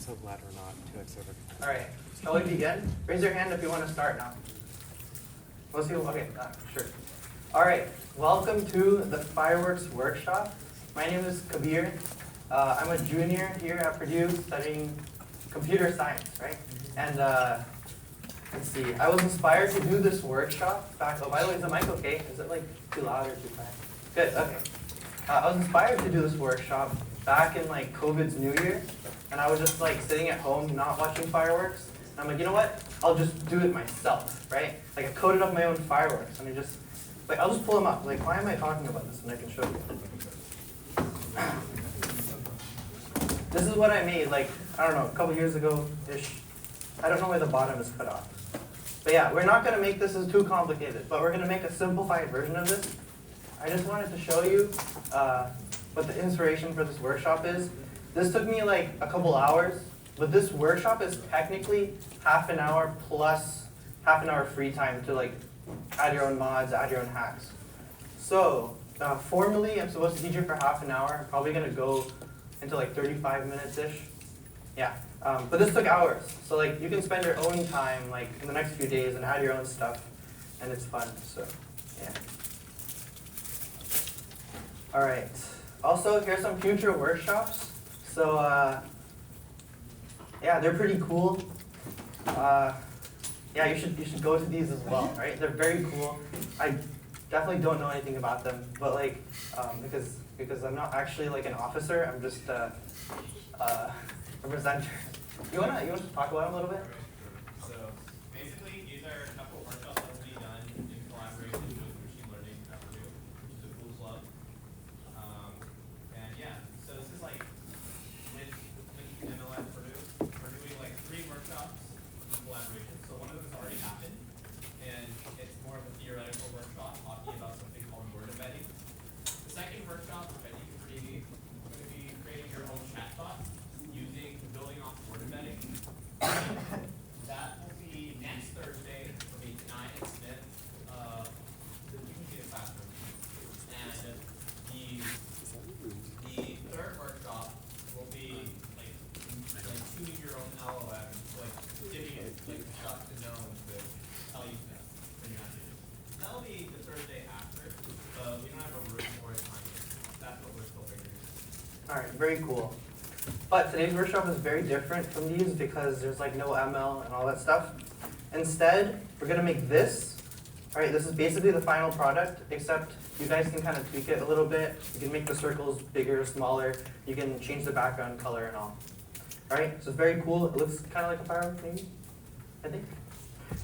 so glad we're not 2x over. All right, shall we begin? Raise your hand if you want to start now. Most people, okay, sure. All right, welcome to the fireworks workshop. My name is Kabir. I'm a junior here at Purdue studying computer science, right? And let's see, I was inspired to do this workshop back, oh, by the way, is the mic okay? Is it like too loud or too quiet? Good, okay. I was inspired to do this workshop back in like COVID's New Year, and I was just like sitting at home not watching fireworks. And I'm like, you know what? I'll just do it myself, right? Like I coded up my own fireworks, and I'll just pull them up. Like, why am I talking about this when I can show you? This is what I made, like, I don't know, a couple years ago-ish. I don't know why the bottom is cut off. But yeah, we're not gonna make this as too complicated, but we're gonna make a simplified version of this. I just wanted to show you what the inspiration for this workshop is. This took me like a couple hours, but this workshop is technically half an hour plus half an hour free time to like add your own mods, add your own hacks. So formally, I'm supposed to teach you for half an hour. I'm probably gonna go into like 35 minutes-ish. Yeah, but this took hours. So like you can spend your own time like in the next few days and add your own stuff, and it's fun. So yeah. All right. Also, here's some future workshops. So yeah, they're pretty cool. Yeah, you should go to these as well, right? They're very cool. I definitely don't know anything about them, but like because I'm not actually like an officer. I'm just a presenter. You wanna talk about them a little bit? So basically, these are a couple workshops that will be done in collaboration with machine learning at Purdue, which is a cool club. And yeah, so this is like with ML at Purdue, we're doing like 3 workshops in collaboration. So one of them has already happened, and it's more of a theoretical workshop talking about something called word embedding. The second workshop, which I think is pretty neat, is going to be creating your own chatbot building off word embedding. That will be next Thursday from 8 to 9 at Smith, the Unity classroom. And the third workshop will be like tuning your own LLM, like giving it like stuff to know to tell you stuff when you're not doing it. That'll be the Thursday after, but we don't have a room or a time yet. That's what we're still figuring out. All right, very cool. But today's workshop is very different from these because there's like no ML and all that stuff. Instead, we're gonna make this. All right, this is basically the final product, except you guys can kind of tweak it a little bit. You can make the circles bigger, smaller. You can change the background color and all. All right, so it's very cool. It looks kind of like a firework, maybe, I think.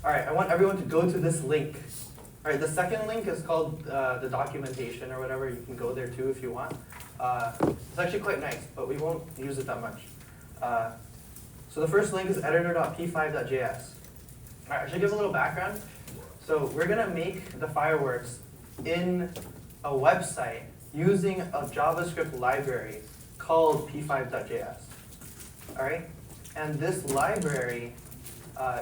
All right, I want everyone to go to this link. All right, the second link is called the documentation or whatever. You can go there too if you want. It's actually quite nice, but we won't use it that much. So the first link is editor.p5.js. All right, I should give a little background. So we're gonna make the fireworks in a website using a JavaScript library called p5.js. All right, and this library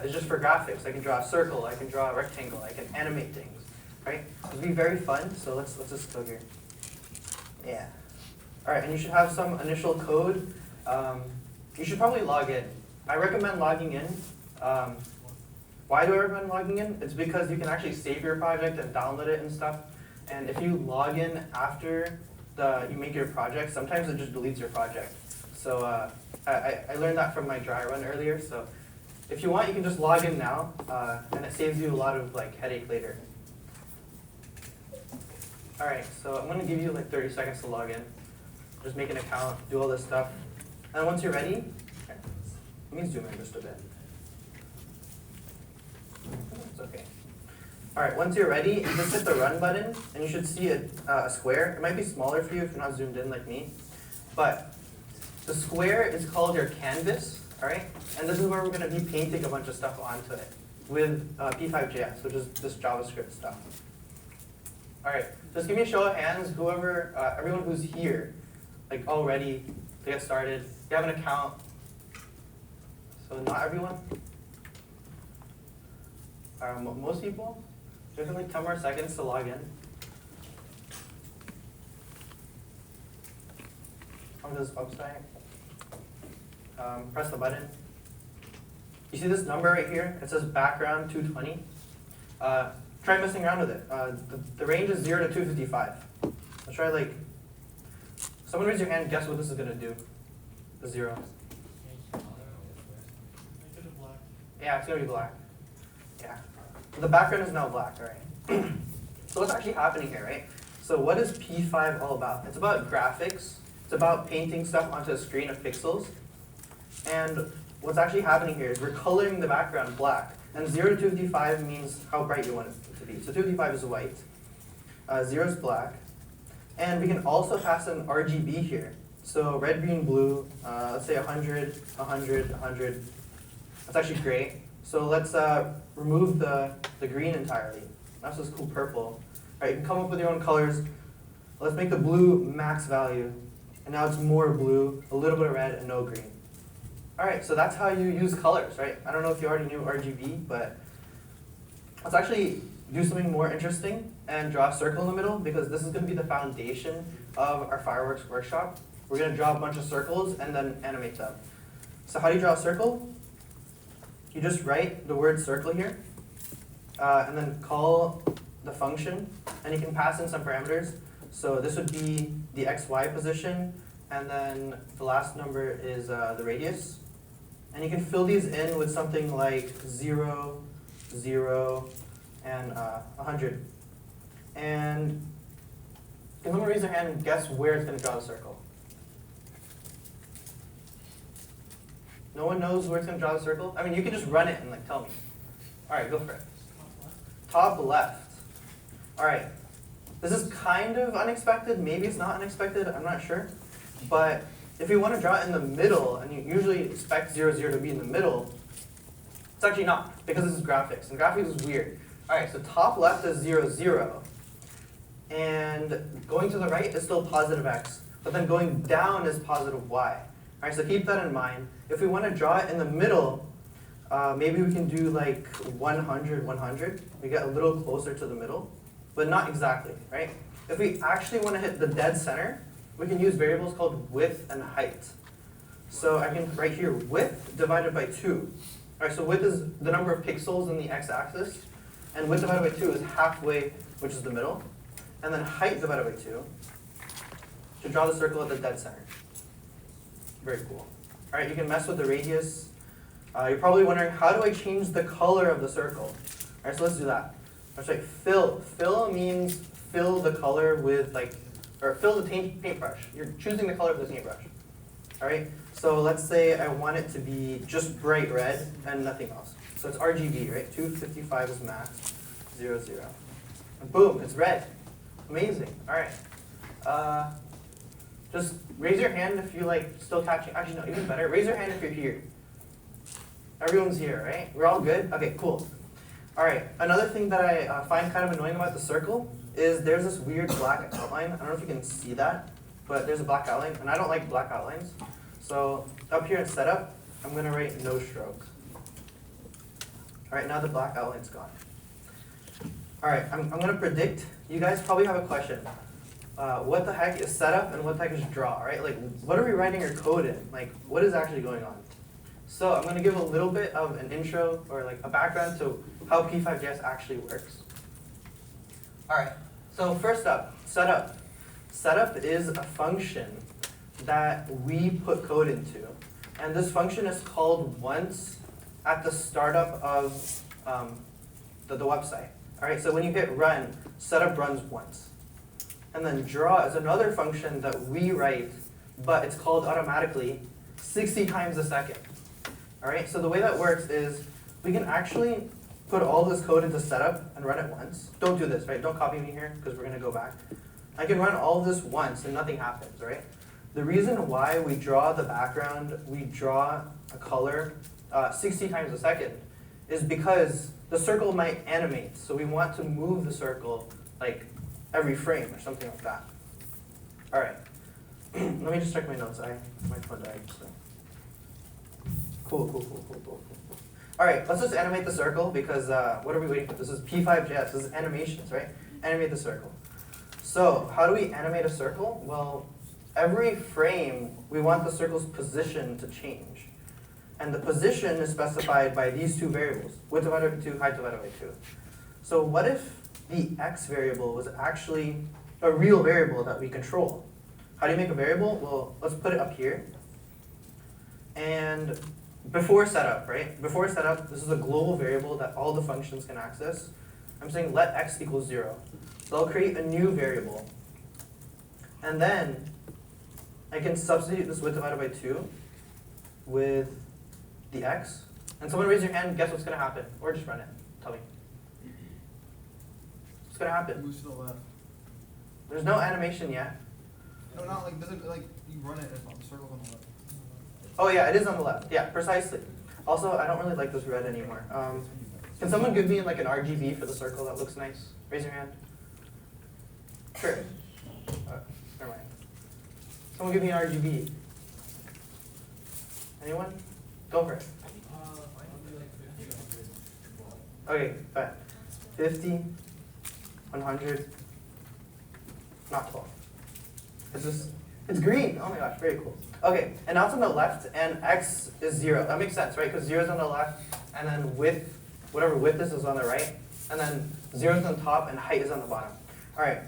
is just for graphics. I can draw a circle, I can draw a rectangle, I can animate things, right? It'll be very fun. So let's just go here. Yeah. All right, and you should have some initial code. You should probably log in. I recommend logging in. Why do I recommend logging in? It's because you can actually save your project and download it and stuff. And if you log in after you make your project, sometimes it just deletes your project. So I learned that from my dry run earlier. So if you want, you can just log in now, and it saves you a lot of like headache later. All right, so I'm gonna give you like 30 seconds to log in. Just make an account, do all this stuff. And once you're ready, let me zoom in just a bit. It's okay. All right, once you're ready, you just hit the run button, and you should see a square. It might be smaller for you if you're not zoomed in like me. But the square is called your canvas, all right? And this is where we're gonna be painting a bunch of stuff onto it with p5.js, which is this JavaScript stuff. All right, just give me a show of hands, everyone who's here, like all ready to get started. You have an account. So not everyone. Most people. There's like 10 more seconds to log in. On this website. press the button. You see this number right here? It says background 220. Try messing around with it. The range is 0 to 255. Let's try like, someone raise your hand, guess what this is gonna do. The 0. Yeah, it's gonna be black. Yeah. The background is now black, alright? So what's actually happening here, right? So what is P5 all about? It's about graphics. It's about painting stuff onto a screen of pixels. And what's actually happening here is we're coloring the background black. And 0 to 255 means how bright you want it to be. So 255 is white. 0 is black. And we can also pass an RGB here. So red, green, blue, let's say 100, 100, 100. That's actually gray. So let's remove the green entirely. That's this cool purple. All right, you can come up with your own colors. Let's make the blue max value. And now it's more blue, a little bit of red, and no green. All right, so that's how you use colors, right? I don't know if you already knew RGB, but let's actually do something more interesting and draw a circle in the middle, because this is going to be the foundation of our fireworks workshop. We're going to draw a bunch of circles and then animate them. So how do you draw a circle? You just write the word circle here, and then call the function, and you can pass in some parameters. So this would be the XY position, and then the last number is the radius. And you can fill these in with something like 0, 0, and 100. And can someone raise their hand and guess where it's going to draw the circle? No one knows where it's going to draw the circle? I mean, you can just run it and like tell me. All right, go for it. Top left. All right. This is kind of unexpected. Maybe it's not unexpected. I'm not sure. But if we want to draw it in the middle, and you usually expect 0, 0 to be in the middle, it's actually not, because this is graphics. And graphics is weird. All right, so top left is 0, 0. And going to the right is still positive x. But then going down is positive y. All right, so keep that in mind. If we want to draw it in the middle, maybe we can do like 100, 100. We get a little closer to the middle, but not exactly, right? If we actually want to hit the dead center, we can use variables called width and height. So I can write here width divided by 2. All right, so width is the number of pixels in the x-axis, and width divided by 2 is halfway, which is the middle. And then height divided by 2 to draw the circle at the dead center. Very cool. All right, you can mess with the radius. You're probably wondering, how do I change the color of the circle? All right, so let's do that. Let's say fill. Fill means fill the color with like, or fill the paintbrush. You're choosing the color of the paintbrush. All right, so let's say I want it to be just bright red and nothing else. So it's RGB, right? 255 is max, 0, 0. And boom, it's red. Amazing. All right. Just raise your hand if you like still catching. Actually, no, even better. Raise your hand if you're here. Everyone's here, right? We're all good? Okay, cool. All right, another thing that I find kind of annoying about the circle is there's this weird black outline. I don't know if you can see that, but there's a black outline, and I don't like black outlines. So up here in setup, I'm gonna write no stroke. All right, now the black outline's gone. All right, I'm gonna predict, you guys probably have a question. What the heck is setup and what the heck is draw, right? Like, what are we writing our code in? Like, what is actually going on? So I'm gonna give a little bit of an intro or like a background to how P5.js actually works. All right, so first up, setup. Setup is a function that we put code into. And this function is called once at the startup of the website. All right, so when you hit run, setup runs once. And then draw is another function that we write, but it's called automatically 60 times a second. All right, so the way that works is we can actually put all this code into setup and run it once. Don't do this, right? Don't copy me here because we're gonna go back. I can run all this once and nothing happens, right? The reason why we draw the background, we draw a color 60 times a second is because the circle might animate. So we want to move the circle like every frame or something like that. All right, let me just check my notes. My phone died, so. Cool. All right, let's just animate the circle because what are we waiting for? This is P5.js, this is animations, right? Animate the circle. So how do we animate a circle? Well, every frame, we want the circle's position to change. And the position is specified by these two variables, width divided by 2, height divided by 2. So what if the x variable was actually a real variable that we control? How do you make a variable? Well, let's put it up here. And before setup, right? Before setup, this is a global variable that all the functions can access. I'm saying let x equal 0. So I'll create a new variable. And then I can substitute this width divided by 2 with the x. And someone raise your hand, guess what's going to happen? Or just run it. Tell me. What's going to happen? Moves to the left. There's no animation yet. No, not like, doesn't, like, you run it, it's on the circle on the left. Oh yeah, it is on the left. Yeah, precisely. Also, I don't really like this red anymore. Can someone give me like an RGB for the circle that looks nice? Raise your hand. Sure. Never mind. Someone give me an RGB. Anyone? Go for it. Okay, fine. 50, 100, not 12. It's green. Oh my gosh, very cool. Okay, and now it's on the left, and x is 0. That makes sense, right? Because 0 is on the left, and then width, whatever width is on the right, and then 0 is on top, and height is on the bottom. All right.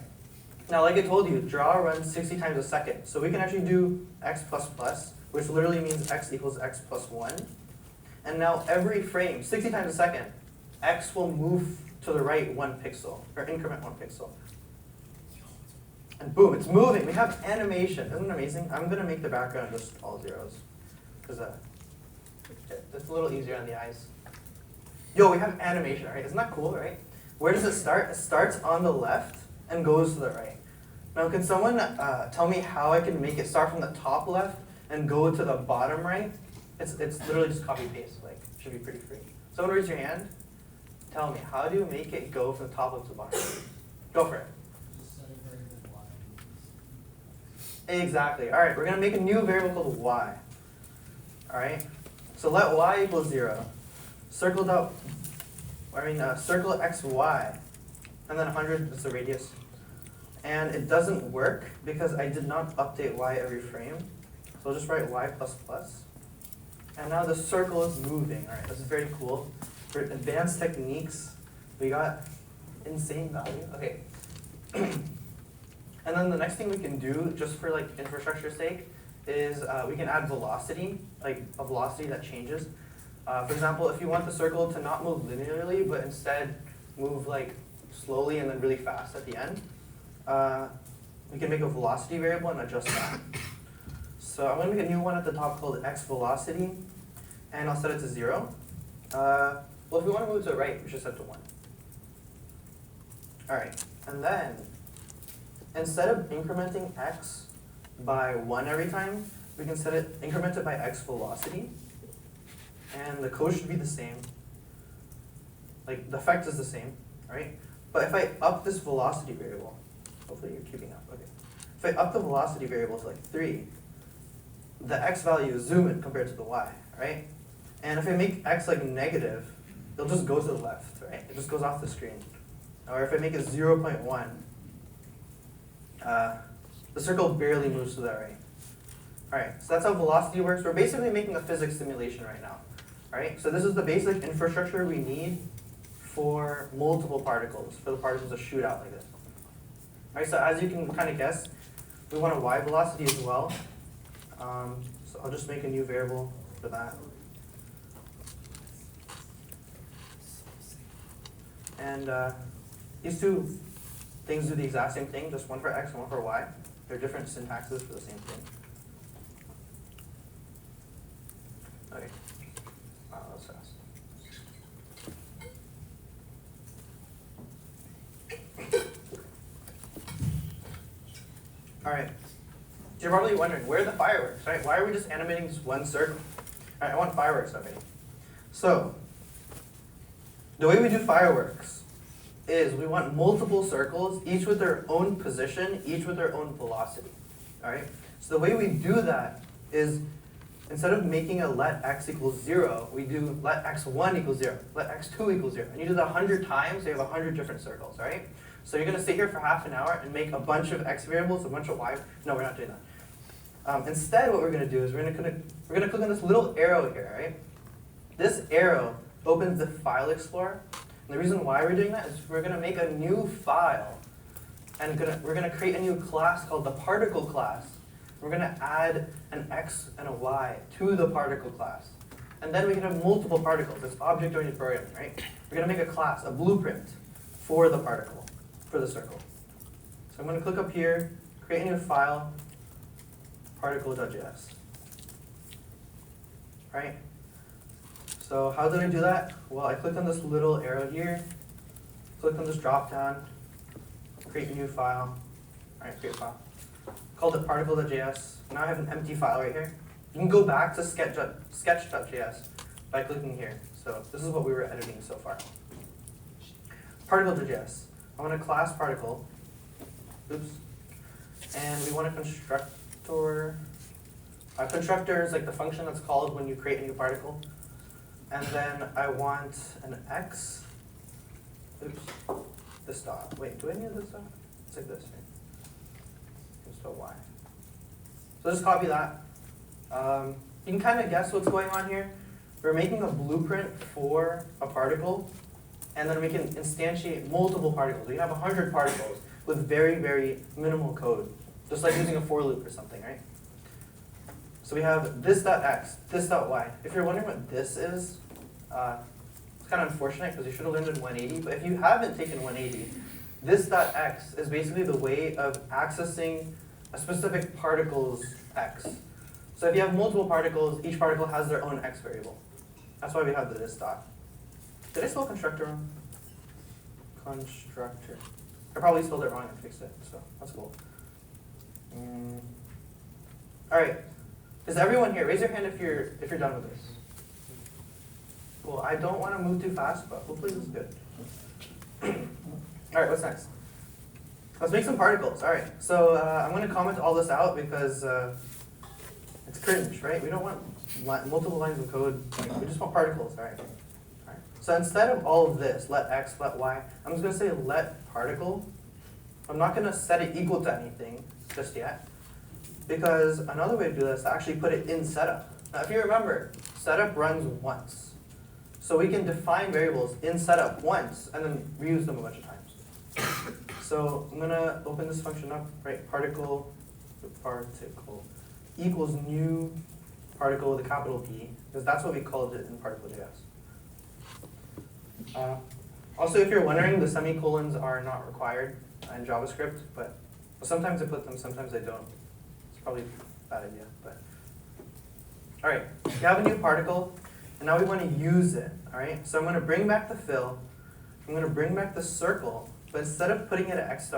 Now, like I told you, draw runs 60 times a second. So we can actually do x plus plus, which literally means x equals x plus 1. And now every frame, 60 times a second, x will move to the right 1 pixel, or increment 1 pixel. And boom, it's moving. We have animation. Isn't it amazing? I'm going to make the background just all zeros, because it's a little easier on the eyes. Yo, we have animation, right? Isn't that cool, right? Where does it start? It starts on the left and goes to the right. Now, can someone tell me how I can make it start from the top left and go to the bottom right? It's literally just copy paste. Like, it should be pretty free. Someone raise your hand. Tell me, how do you make it go from the top left to the bottom? Go for it. Exactly. All right, we're going to make a new variable called y. All right. So let y equal 0. Circle xy, and then 100 is the radius. And it doesn't work because I did not update y every frame. So I'll just write y plus plus. And now the circle is moving. All right, this is very cool. For advanced techniques, we got insane value. Okay. And then the next thing we can do, just for like infrastructure's sake, is we can add velocity, like a velocity that changes. For example, if you want the circle to not move linearly, but instead move like slowly and then really fast at the end, we can make a velocity variable and adjust that. So I'm going to make a new one at the top called x velocity, and I'll set it to 0. Well, if we want to move to the right, we should set it to 1. All right, and then instead of incrementing x by 1 every time, we can increment it by x velocity. And the code should be the same. Like, the effect is the same, right? But if I up this velocity variable, hopefully you're keeping up, okay. If I up the velocity variable to like 3, the x value is zoom in compared to the y, right? And if I make x like negative, it'll just go to the left, right? It just goes off the screen. Or if I make it 0.1, the circle barely moves to the right. All right, so that's how velocity works. We're basically making a physics simulation right now. All right, so this is the basic infrastructure we need for multiple particles, for the particles to shoot out like this. All right, so as you can kind of guess, we want a y velocity as well. So I'll just make a new variable for that. And these two things do the exact same thing, just one for x and one for y. They're different syntaxes for the same thing. Okay. Wow, that was fast. All right. So you're probably wondering, where are the fireworks, right? Why are we just animating this one circle? All right, I want fireworks already. So, the way we do fireworks is we want multiple circles, each with their own position, each with their own velocity. All right? So the way we do that is, instead of making a let x equals 0, we do let x1 equals 0, let x2 equals 0. And you do that 100 times, so you have 100 different circles, all right? So you're going to sit here for half an hour and make a bunch of x variables, a bunch of y. No, we're not doing that. Instead, what we're gonna do is we're gonna click on this little arrow here, right? This arrow opens the file explorer. And the reason why we're doing that is we're gonna make a new file, and we're gonna create a new class called the particle class. We're gonna add an x and a y to the particle class. And then we can have multiple particles. It's object-oriented programming, right? We're gonna make a class, a blueprint for the particle, for the circle. So I'm gonna click up here, create a new file, particle.js. Right? So how did I do that? Well, I clicked on this little arrow here, clicked on this drop down, create a new file. All right, create a file. Called it particle.js. Now I have an empty file right here. You can go back to sketch.js by clicking here. So this is what we were editing so far. Particle.js. I want a class particle. Oops. And we want a constructor. A constructor is like the function that's called when you create a new particle. And then I want an x. Oops. This dot. Wait, do I need this dot? It's like this, right? Just a y. So just copy that. You can kind of guess what's going on here. We're making a blueprint for a particle, and then we can instantiate multiple particles. We can have 100 particles with very, very minimal code, just like using a for loop or something, right? So we have this.x, this.y. If you're wondering what this is, it's kind of unfortunate because you should have learned in 180, but if you haven't taken 180, this.x is basically the way of accessing a specific particle's x. So if you have multiple particles, each particle has their own x variable. That's why we have the this dot. Did I spell constructor wrong? Constructor. I probably spelled it wrong and fixed it, so that's cool. All right. Is everyone here? Raise your hand if you're done with this. Cool. I don't want to move too fast, but hopefully this is good. All right. What's next? Let's make some particles. All right. So I'm going to comment all this out because it's cringe, right? We don't want multiple lines of code. We just want particles. All right. So instead of all of this, let x, let y, I'm just going to say let particle. I'm not going to set it equal to anything just yet, because another way to do this is to actually put it in setup. Now if you remember, setup runs once. So we can define variables in setup once and then reuse them a bunch of times. So I'm going to open this function up, right? Particle equals new particle with a capital P, because that's what we called it in particle.js. Also, if you're wondering, the semicolons are not required in JavaScript, but sometimes I put them, sometimes I don't. It's probably a bad idea, but. All right, we have a new particle, and now we want to use it, all right? So I'm going to bring back the fill, I'm going to bring back the circle, but instead of putting it at x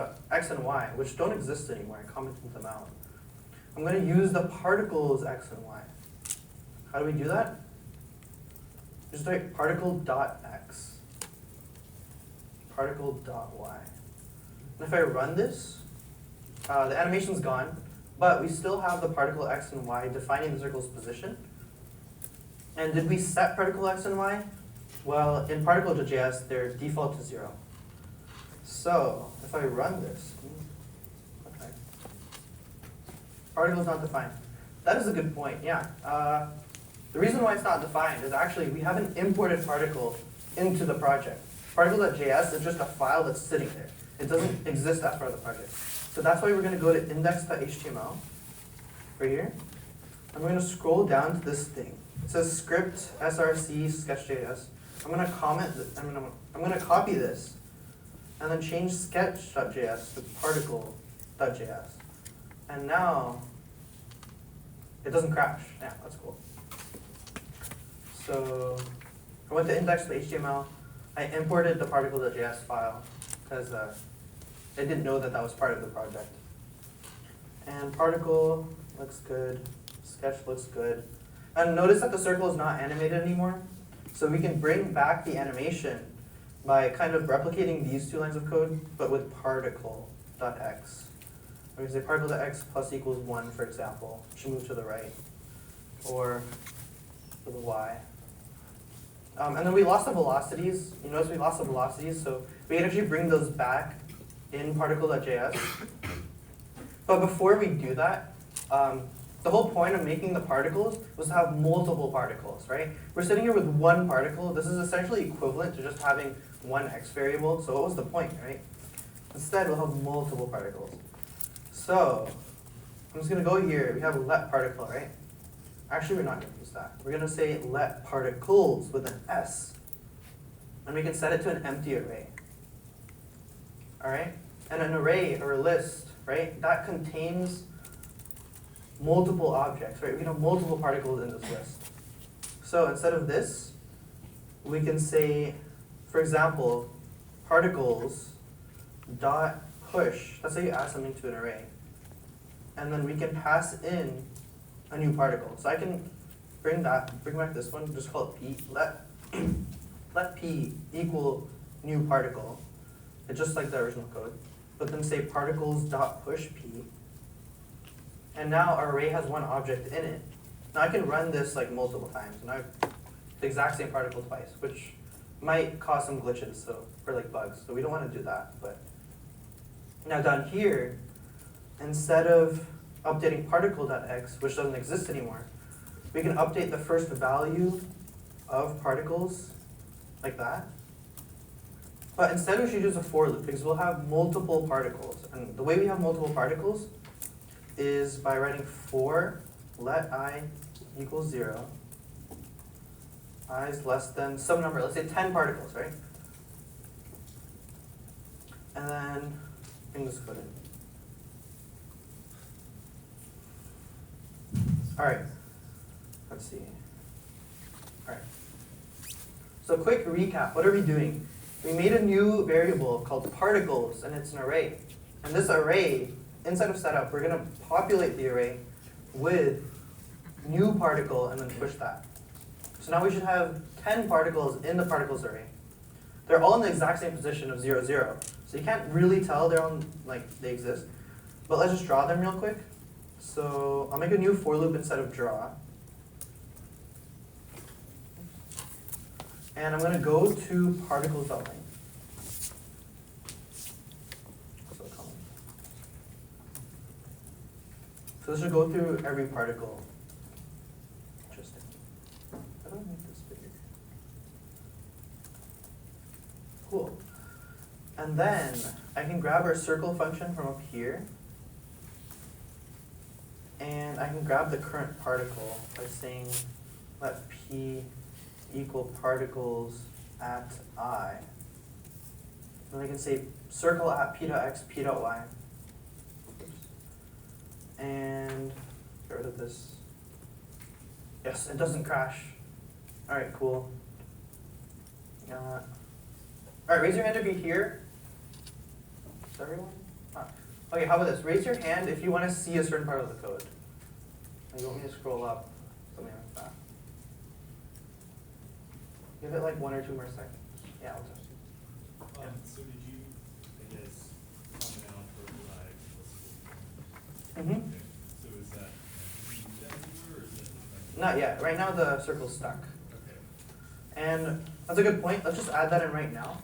and y, which don't exist anymore, I commented them out, I'm going to use the particles x and y. How do we do that? Just write particle.x. Particle.y. And if I run this, the animation's gone, but we still have the particle x and y defining the circle's position. And did we set particle x and y? Well, in particle.js, they're default to 0. So if I run this, okay, particle is not defined. That is a good point, yeah. The reason why it's not defined is actually we haven't imported particle into the project. Particle.js is just a file that's sitting there. It doesn't exist as part of the project. So that's why we're going to go to index.html right here. And we're going to scroll down to this thing. It says script src sketch.js. I'm going to I'm going to copy this and then change sketch.js to particle.js. And now it doesn't crash. Yeah, that's cool. So I went to index.html. I imported the particle.js file because I didn't know that that was part of the project. And particle looks good. Sketch looks good. And notice that the circle is not animated anymore. So we can bring back the animation by kind of replicating these two lines of code, but with particle.x. We can say particle.x plus equals 1, for example. It should move to the right. Or to the y. And then we lost the velocities. You notice we lost the velocities, so we can actually bring those back in particle.js. But before we do that, The whole point of making the particles was to have multiple particles, right? We're sitting here with one particle. This is essentially equivalent to just having one x variable. So what was the point, right? Instead, we'll have multiple particles. So I'm just going to go here. We have let particle, right? Actually, we're not going to use that. We're going to say let particles with an s. And we can set it to an empty array. All right? And an array or a list, right? That contains multiple objects, right? We can have multiple particles in this list. So instead of this, we can say, for example, particles dot push. That's how you add something to an array. And then we can pass in a new particle. So I can bring back this one, just call it p. Let p equal new particle. It's just like the original code. But then say particles dot push p. And now our array has one object in it. Now I can run this like multiple times, and I have the exact same particle twice, which might cause some glitches, so for like bugs. So we don't want to do that. But now down here, instead of updating particle.x, which doesn't exist anymore, we can update the first value of particles like that. But instead we should use a for loop because we'll have multiple particles. And the way we have multiple particles is by writing for let I equals 0. I is less than some number, let's say 10 particles, right? And then bring this code in. All right, let's see. All right. So quick recap, what are we doing? We made a new variable called particles, and it's an array. And this array, inside of setup, we're going to populate the array with new particle and then push that. So now we should have 10 particles in the particles array. They're all in the exact same position of 0, 0. So you can't really tell they're on, like, they exist. But let's just draw them real quick. So I'll make a new for loop instead of draw. And I'm going to go to particles.length. So this should go through every particle. Interesting. How do I make this bigger? Cool. And then I can grab our circle function from up here. And I can grab the current particle by saying let p equal particles at I. And I can say circle at p.x, p.y. And get rid of this. Yes, it doesn't crash. All right, cool. All right, raise your hand if you're here. Is everyone? Okay, how about this? Raise your hand if you want to see a certain part of the code. Like, you want me to scroll up, something like that. Give it like 1 or 2 more seconds. Yeah, I'll touch it. So did you, I guess, comment out for live? Mm-hmm. Okay. So is that, did you do that anywhere, or is that just Not yet. Right now the circle's stuck. Okay. And that's a good point. Let's just add that in right now.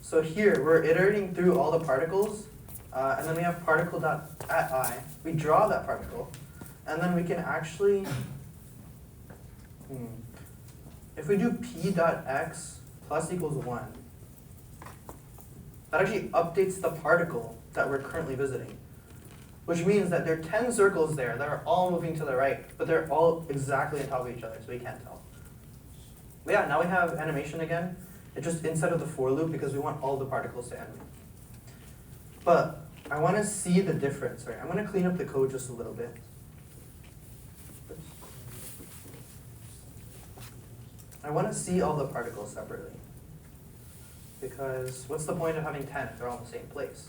So here, we're iterating through all the particles, and then we have particle.at_i. We draw that particle, and then we can actually, if we do p.x plus equals 1, that actually updates the particle that we're currently visiting. Which means that there are 10 circles there that are all moving to the right, but they're all exactly on top of each other, so we can't tell. But yeah, now we have animation again. It's just inside of the for loop because we want all the particles to animate. But I want to see the difference, right? I'm going to clean up the code just a little bit. I want to see all the particles separately. Because what's the point of having 10 if they're all in the same place?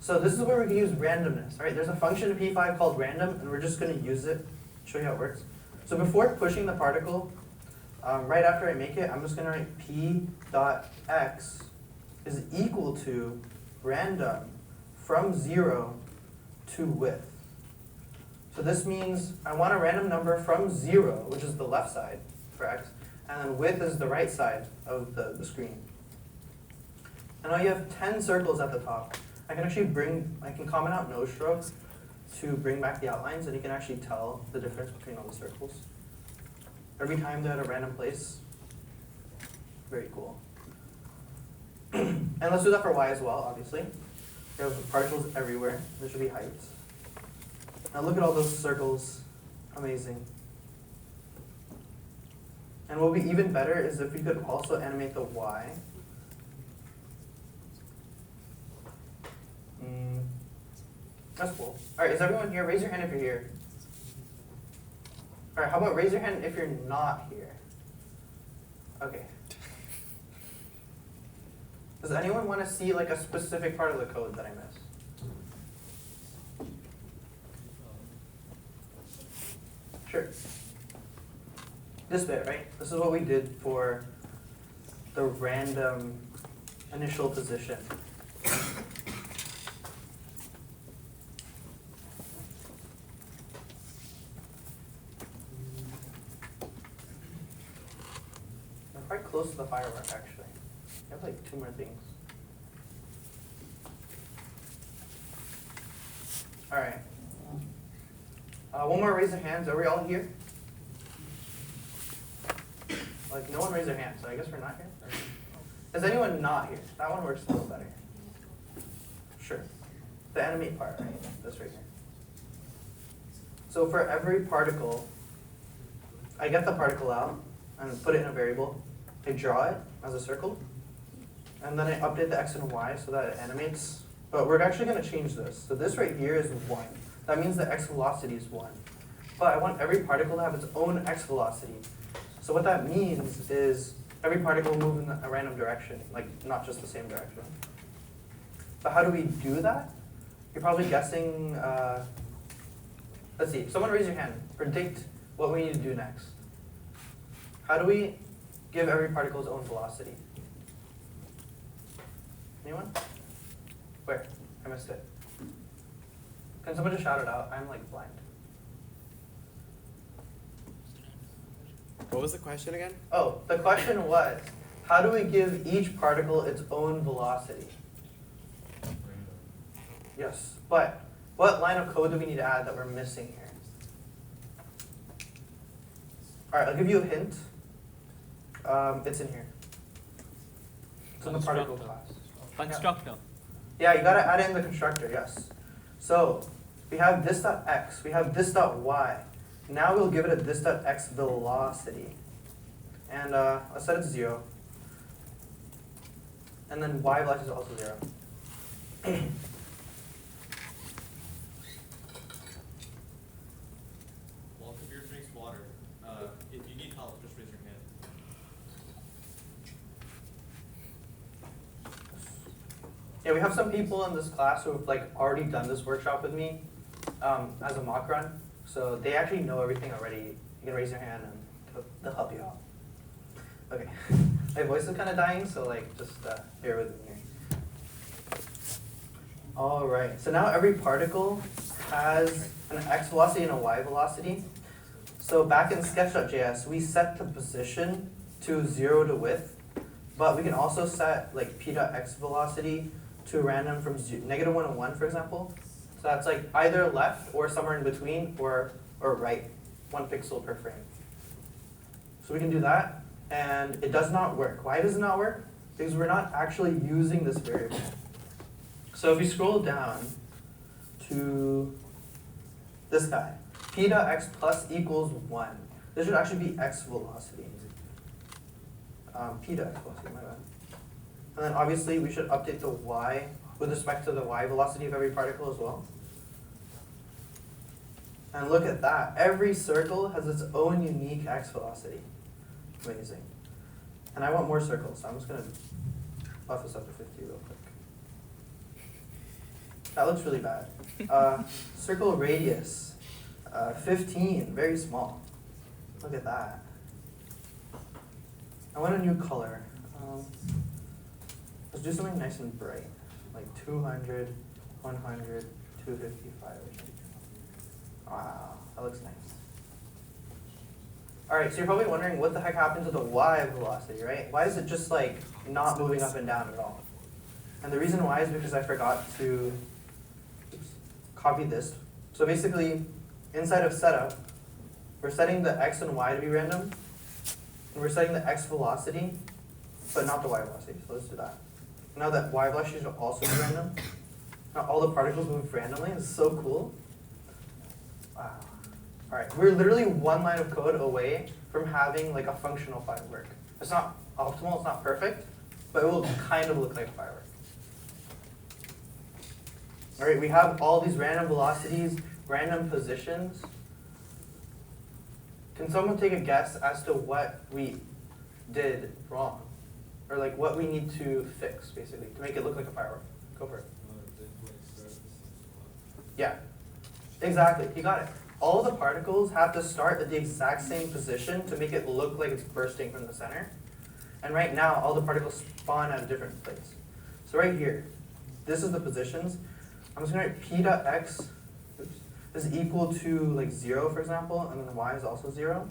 So this is where we can use randomness, right? There's a function in P5 called random, and we're just going to use it, show you how it works. So before pushing the particle, right after I make it, I'm just going to write p.x is equal to random from 0 to width. So this means I want a random number from 0, which is the left side for x, and then width is the right side of the screen. And now you have 10 circles at the top. I can comment out no stroke, to bring back the outlines, and you can actually tell the difference between all the circles. Every time they're at a random place. Very cool. And let's do that for y as well, obviously. We have particles everywhere. There should be heights. Now look at all those circles. Amazing. And what would be even better is if we could also animate the y. That's cool. Alright, is everyone here? Raise your hand if you're here. Alright, how about raise your hand if you're not here? Okay. Does anyone want to see like a specific part of the code that I missed? Sure. This bit, right? This is what we did for the random initial position. We're quite close to the firework, actually. We have like 2 more things. All right. One more raise of hands. Are we all here? Like, no one raised their hand, so I guess we're not here. Is anyone not here? That one works a little better. Sure. The animate part, right? This right here. So for every particle, I get the particle out and put it in a variable. I draw it as a circle. And then I update the x and y so that it animates. But we're actually going to change this. So this right here is 1. That means the x velocity is 1. But I want every particle to have its own x velocity. So what that means is every particle will move in a random direction, like not just the same direction. But how do we do that? You're probably guessing, let's see, someone raise your hand. Predict what we need to do next. How do we give every particle its own velocity? Anyone? Where? I missed it. Can someone just shout it out? I'm like blind. What was the question again? Oh, the question was, how do we give each particle its own velocity? Yes, but what line of code do we need to add that we're missing here? All right, I'll give you a hint. It's in here. It's in the particle class. Constructor. Yeah, you gotta add in the constructor, yes. So we have this.x, we have this.y. Now we'll give it a this.x velocity. And let's set it to 0. And then y velocity is also 0. While Kabir drinks water, if you need help, just raise your hand. Yeah, we have some people in this class who have like already done this workshop with me as a mock run. So they actually know everything already. You can raise your hand and they'll help you out. Okay, my voice is kind of dying, so like just bear with me here. All right, so now every particle has an x velocity and a y velocity. So back in sketch.js, we set the position to 0 to width, but we can also set like p.x velocity to random from -1 and 1, for example. So that's like either left or somewhere in between or right, 1 pixel per frame. So we can do that, and it does not work. Why does it not work? Because we're not actually using this variable. So if we scroll down to this guy, p.x plus equals 1. This should actually be x velocity. P.x velocity, my bad. And then obviously we should update the y with respect to the y velocity of every particle as well. And look at that. Every circle has its own unique x velocity. Amazing. And I want more circles, so I'm just going to buff this up to 50 real quick. That looks really bad. Circle radius, 15, very small. Look at that. I want a new color. Let's do something nice and bright, like 200, 100, 255 or something. Wow, that looks nice. All right, so you're probably wondering what the heck happened to the y velocity, right? Why is it just like not moving up and down at all? And the reason why is because I forgot to copy this So basically, inside of setup, we're setting the x and y to be random, and we're setting the x velocity, but not the y velocity, so let's do that. Now that y velocity should also be random. Now all the particles move randomly, it's so cool. Wow. Alright, we're literally one line of code away from having like a functional firework. It's not optimal, it's not perfect, but it will kind of look like a firework. Alright, we have all these random velocities, random positions. Can someone take a guess as to what we did wrong? Or like what we need to fix, basically, to make it look like a firework? Go for it. Yeah, exactly, you got it. All the particles have to start at the exact same position to make it look like it's bursting from the center. And right now, all the particles spawn at a different place. So right here, this is the positions. I'm just gonna write p dot x is equal to like 0, for example, and then y is also 0.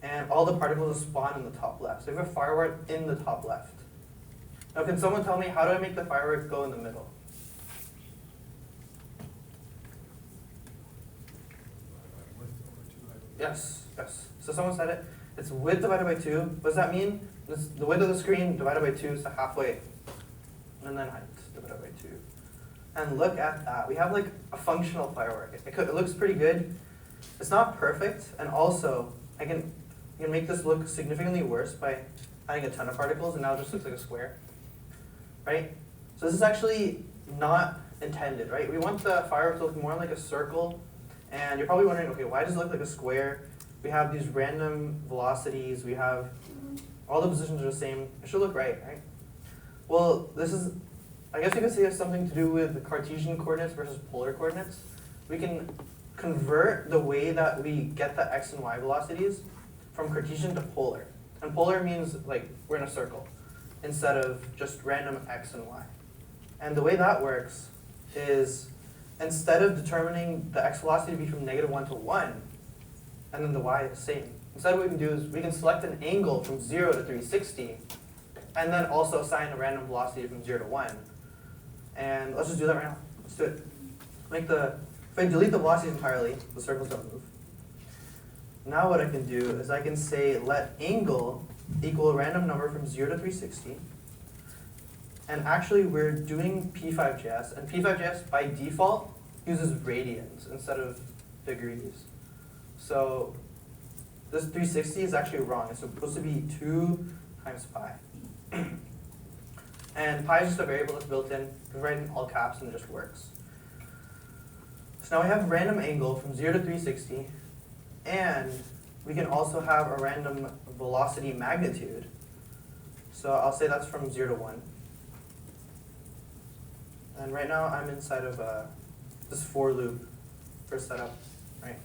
And all the particles spawn in the top left. So we have a firework in the top left. Now can someone tell me, how do I make the firework go in the middle? Yes, yes. So someone said it. It's width divided by 2. What does that mean? This, the width of the screen divided by 2 is the halfway. And then height divided by 2. And look at that. We have like a functional firework. It looks pretty good. It's not perfect. And also, I can make this look significantly worse by adding a ton of particles, and now it just looks like a square. Right? So this is actually not intended, right? We want the firework to look more like a circle. And you're probably wondering, okay, why does it look like a square? We have these random velocities. We have all the positions are the same. It should look right? Well, this is, I guess you could say it has something to do with the Cartesian coordinates versus polar coordinates. We can convert the way that we get the x and y velocities from Cartesian to polar. And polar means like we're in a circle instead of just random x and y. And the way that works is, instead of determining the x velocity to be from -1 to 1, and then the y is the same, instead what we can do is we can select an angle from 0 to 360, and then also assign a random velocity from 0 to 1. And let's just do that right now. Let's do it. If I delete the velocities entirely, the circles don't move. Now what I can do is I can say let angle equal a random number from 0 to 360. And actually we're doing P5JS, and P5JS by default uses radians instead of degrees. So this 360 is actually wrong. It's supposed to be 2 times pi. And pi is just a variable that's built in. You can write it in all caps and it just works. So now we have random angle from 0 to 360, and we can also have a random velocity magnitude. So I'll say that's from 0 to 1. And right now I'm inside of this for loop for setup, right?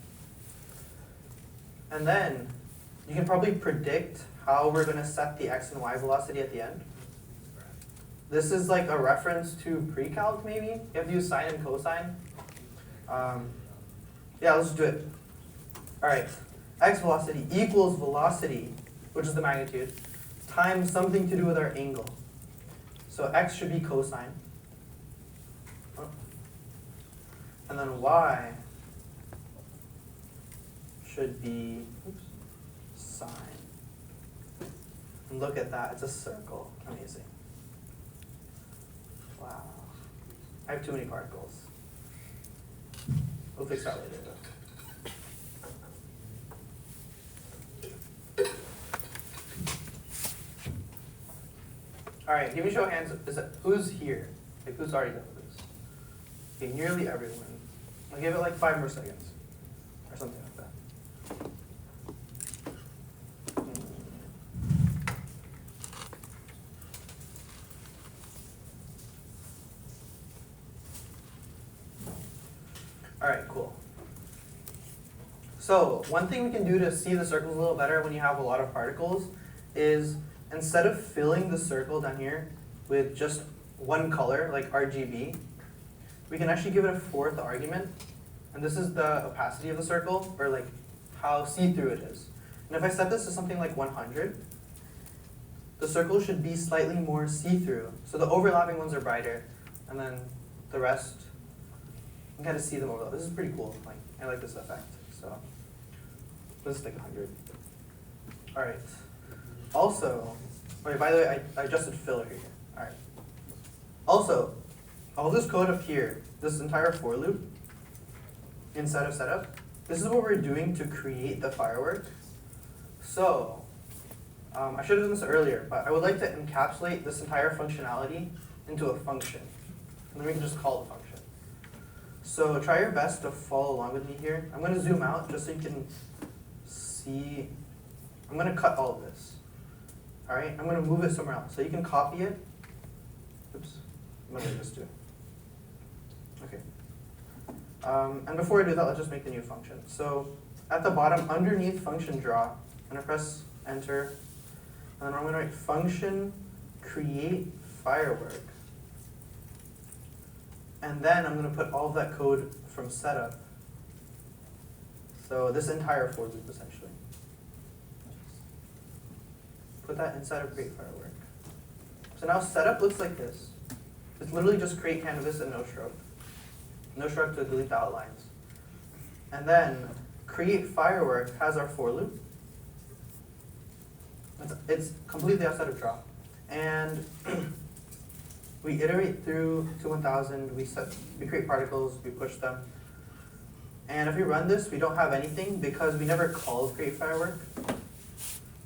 And then you can probably predict how we're going to set the x and y velocity at the end. This is like a reference to pre-calc maybe. You have to use sine and cosine. Yeah, let's do it. All right, x velocity equals velocity, which is the magnitude, times something to do with our angle. So x should be cosine. And then y should be sine. And look at that, it's a circle. Amazing. Wow. I have too many particles. We'll fix that later though. All right, give me a show of hands. Who's here? Like, who's already done this? Okay, nearly everyone. I'll give it like 5 more seconds, or something like that. All right, cool. So one thing we can do to see the circles a little better when you have a lot of particles is, instead of filling the circle down here with just one color, like RGB, we can actually give it a 4th argument. And this is the opacity of the circle, or like how see-through it is. And if I set this to something like 100, the circle should be slightly more see-through. So the overlapping ones are brighter, and then the rest You gotta see them over. This is pretty cool. Like, I like this effect. So this is like 100. All right. Also, wait. By the way, I adjusted filler here. All right. Also, all this code up here, this entire for loop inside of setup, this is what we're doing to create the firework. So, I should have done this earlier, but I would like to encapsulate this entire functionality into a function. And then we can just call the function. So try your best to follow along with me here. I'm going to zoom out just so you can see. I'm going to cut all of this. All right, I'm going to move it somewhere else. So you can copy it. Oops, I'm going to just do it. Okay. And before I do that, let's just make the new function. So at the bottom, underneath function draw, I'm going to press enter. And then I'm going to write function create firework. And then I'm going to put all of that code from setup. So this entire for loop essentially. Put that inside of create firework. So now setup looks like this. It's literally just create canvas and no stroke. No stroke to delete the outlines. And then create firework has our for loop. It's completely outside of draw. And we iterate through to 1000, we create particles, we push them. And if we run this, we don't have anything because we never called create firework.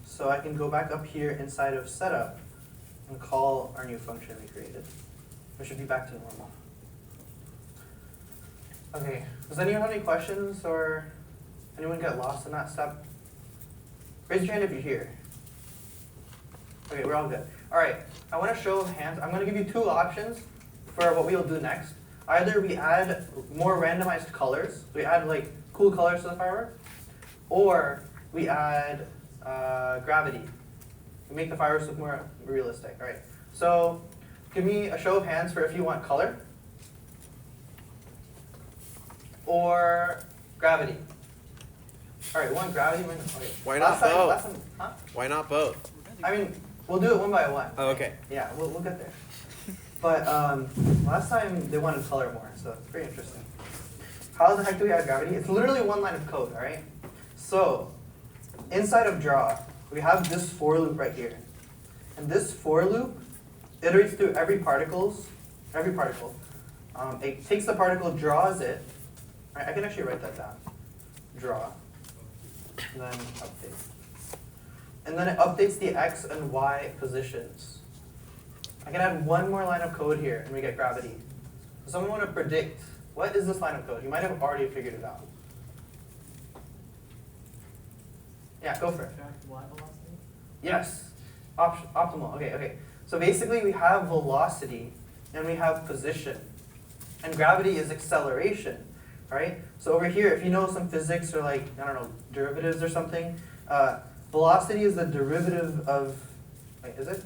So I can go back up here inside of setup and call our new function we created. We should be back to normal. Okay, does anyone have any questions or anyone get lost in that step? Raise your hand if you're here. Okay, we're all good. All right, I want to show of hands. I'm going to give you two options for what we'll do next. Either we add more randomized colors, we add like cool colors to the firework, or we add gravity. We make the fireworks look more realistic. All right, so give me a show of hands for if you want color or gravity. All right, one gravity. Okay. Why not both? Last time, huh? Why not both? I mean, we'll do it one by one. Oh, okay. Yeah, we'll get there. But last time they wanted color more, so it's pretty interesting. How the heck do we add gravity? It's literally one line of code, all right? So inside of draw, we have this for loop right here. And this for loop iterates through every particle. It takes the particle, draws it. All right, I can actually write that down. Draw. And then update. And then it updates the x and y positions. I can add one more line of code here and we get gravity. So someone want to predict, what is this line of code? You might have already figured it out. Yeah, go for it. Y velocity? Yes, optimal, okay. So basically we have velocity and we have position. And gravity is acceleration, right? So over here, if you know some physics or like, I don't know, derivatives or something, velocity is the derivative of, wait, is it?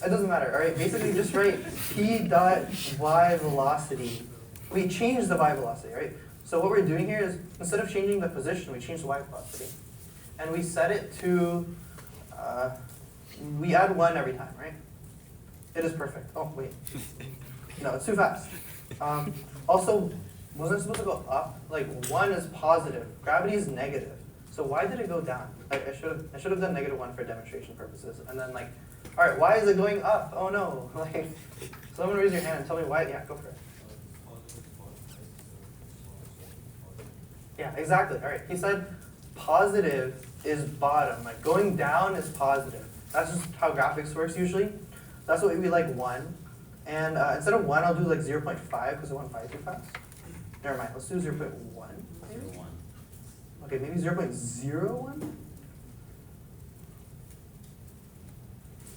It doesn't matter, all right? Basically just write p dot y velocity. We change the y velocity, right? So what we're doing here is, instead of changing the position, we change the y velocity. And we set it to, we add 1 every time, right? It is perfect. Oh, wait. No, it's too fast. Also, wasn't it supposed to go up? Like 1 is positive, gravity is negative. So why did it go down? Like I should have done -1 for demonstration purposes. And then like, all right, why is it going up? Oh no. Like, someone raise your hand and tell me why. Yeah, go for it. Yeah, exactly. All right, he said positive is bottom. Like going down is positive. That's just how graphics works usually. That's what we like 1. And instead of 1, I'll do like 0.5 because I want 5 too fast. Never mind, let's do 0.1. Maybe? Okay, maybe 0.01?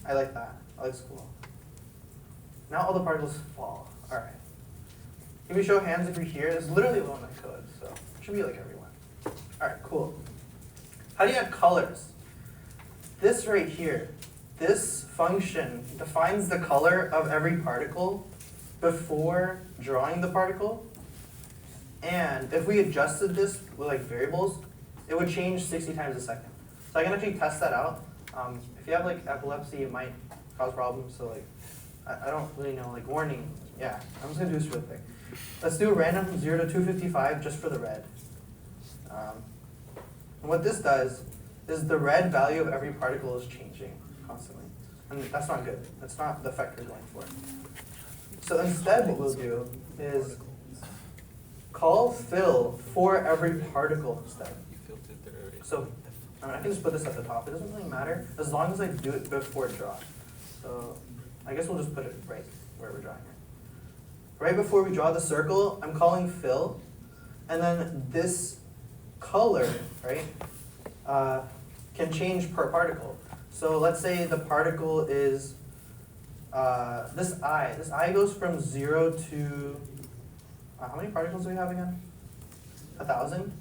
I like that. That looks cool. Now all the particles fall. All right. Give me a show of hands if you're here. There's literally one line code, so it should be like everyone. All right, cool. How do you add colors? This right here, this function defines the color of every particle before drawing the particle. And if we adjusted this with like variables, it would change 60 times a second. So I can actually test that out. If you have like epilepsy, it might cause problems. So like, I don't really know, like warning, Yeah, I'm just gonna do this real quick. Let's do a random from 0 to 255 just for the red. And what this does is the red value of every particle is changing constantly. And that's not good. That's not the effect we're going for. So instead what we'll do is call fill for every particle instead. So I can just put this at the top. It doesn't really matter as long as I do it before draw. So I guess we'll just put it right where we're drawing it. Right before we draw the circle, I'm calling fill, and then this color, right, can change per particle. So let's say the particle is this I. This I goes from 0 to, how many particles do we have again? 1,000?